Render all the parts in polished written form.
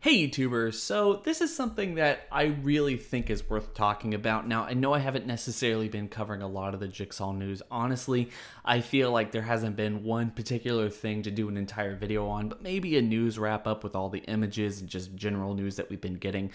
Hey YouTubers, so this is something that I really think is worth talking about. Now, I know I haven't necessarily been covering a lot of the Jigsaw news. Honestly, I feel like there hasn't been one particular thing to do an entire video on, but maybe a news wrap up with all the images and just general news that we've been getting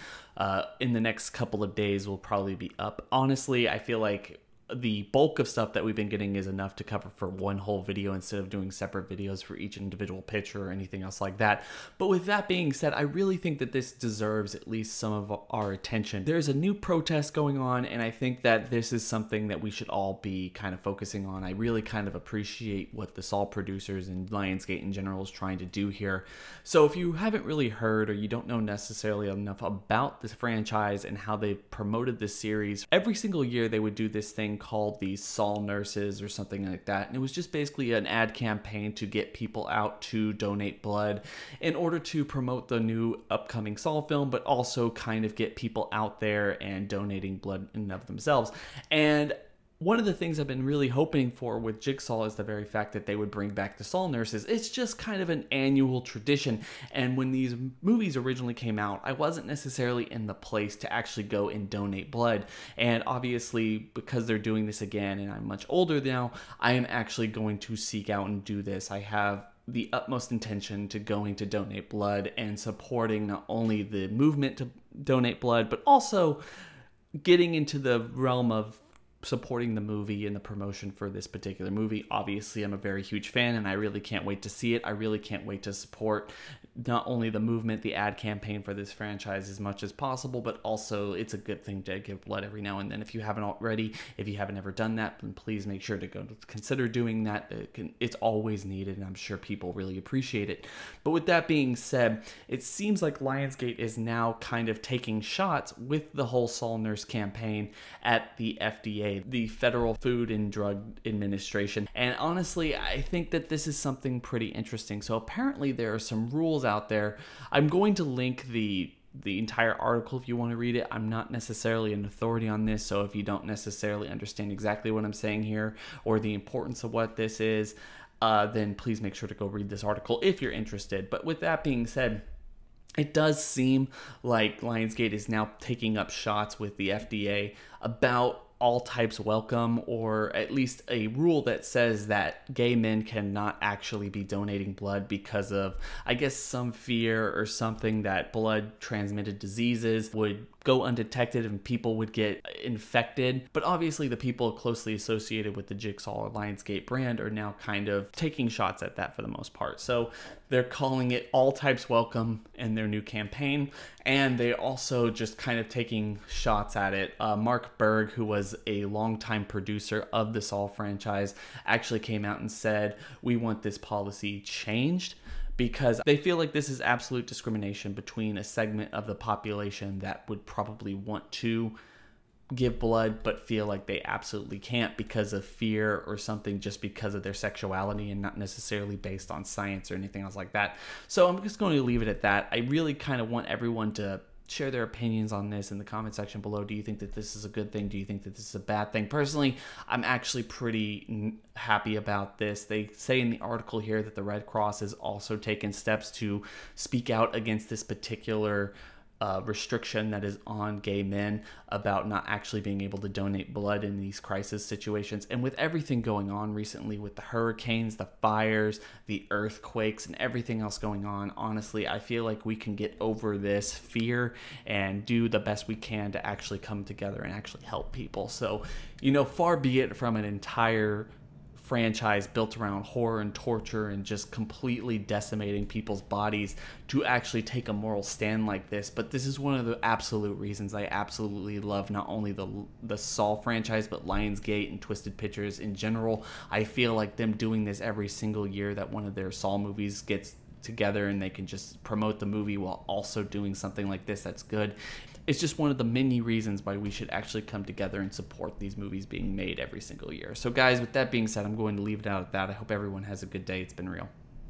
in the next couple of days will probably be up. Honestly, I feel like the bulk of stuff that we've been getting is enough to cover for one whole video instead of doing separate videos for each individual picture or anything else like that. But with that being said, I really think that this deserves at least some of our attention. There's a new protest going on, and I think that this is something that we should all be kind of focusing on. I really kind of appreciate what the Saw producers and Lionsgate in general is trying to do here. So if you haven't really heard or you don't know necessarily enough about this franchise and how they've promoted this series, every single year they would do this thing called the Saw Nurses or something like that, and it was just basically an ad campaign to get people out to donate blood in order to promote the new upcoming Saw film, but also kind of get people out there and donating blood in and of themselves. And one of the things I've been really hoping for with Jigsaw is the very fact that they would bring back the Saw Nurses. It's just kind of an annual tradition, and when these movies originally came out, I wasn't necessarily in the place to actually go and donate blood, and obviously because they're doing this again and I'm much older now, I am actually going to seek out and do this. I have the utmost intention to going to donate blood and supporting not only the movement to donate blood, but also getting into the realm of supporting the movie and the promotion for this particular movie. Obviously, I'm a very huge fan and I really can't wait to see it. I really can't wait to support not only the movement, the ad campaign for this franchise as much as possible, but also it's a good thing to give blood every now and then. If you haven't already, if you haven't ever done that, then please make sure to consider doing that. It's always needed and I'm sure people really appreciate it. But with that being said, it seems like Lionsgate is now kind of taking shots with the whole Saw Nurse campaign at the FDA, the Federal Food and Drug Administration. And honestly, I think that this is something pretty interesting. So apparently there are some rules out there. I'm going to link the entire article if you want to read it. I'm not necessarily an authority on this, so if you don't necessarily understand exactly what I'm saying here or the importance of what this is, then please make sure to go read this article if you're interested. But with that being said, it does seem like Lionsgate is now taking up shots with the FDA about all types welcome, or at least a rule that says that gay men cannot actually be donating blood because of, I guess, some fear or something that blood transmitted diseases would go undetected and people would get infected. But obviously the people closely associated with the Jigsaw or Lionsgate brand are now kind of taking shots at that for the most part. So they're calling it all types welcome in their new campaign, and they also just kind of taking shots at it. Mark Berg, who was a longtime producer of the Saw franchise, actually came out and said, we want this policy changed, because they feel like this is absolute discrimination between a segment of the population that would probably want to give blood but feel like they absolutely can't because of fear or something, just because of their sexuality and not necessarily based on science or anything else like that. So I'm just going to leave it at that. I really kind of want everyone to share their opinions on this in the comment section below. Do you think that this is a good thing? Do you think that this is a bad thing? Personally, I'm actually pretty happy about this. They say in the article here that the Red Cross has also taken steps to speak out against this particular restriction that is on gay men about not actually being able to donate blood in these crisis situations. And with everything going on recently with the hurricanes, the fires, the earthquakes, and everything else going on, honestly, I feel like we can get over this fear and do the best we can to actually come together and actually help people. So, you know, far be it from an entire franchise built around horror and torture and just completely decimating people's bodies to actually take a moral stand like this. But this is one of the absolute reasons I absolutely love not only the Saw franchise, but Lionsgate and Twisted Pictures in general. I feel like them doing this every single year that one of their Saw movies gets together and they can just promote the movie while also doing something like this that's good. It's just one of the many reasons why we should actually come together and support these movies being made every single year. So guys, with that being said, I'm going to leave it out at that. I hope everyone has a good day. It's been real.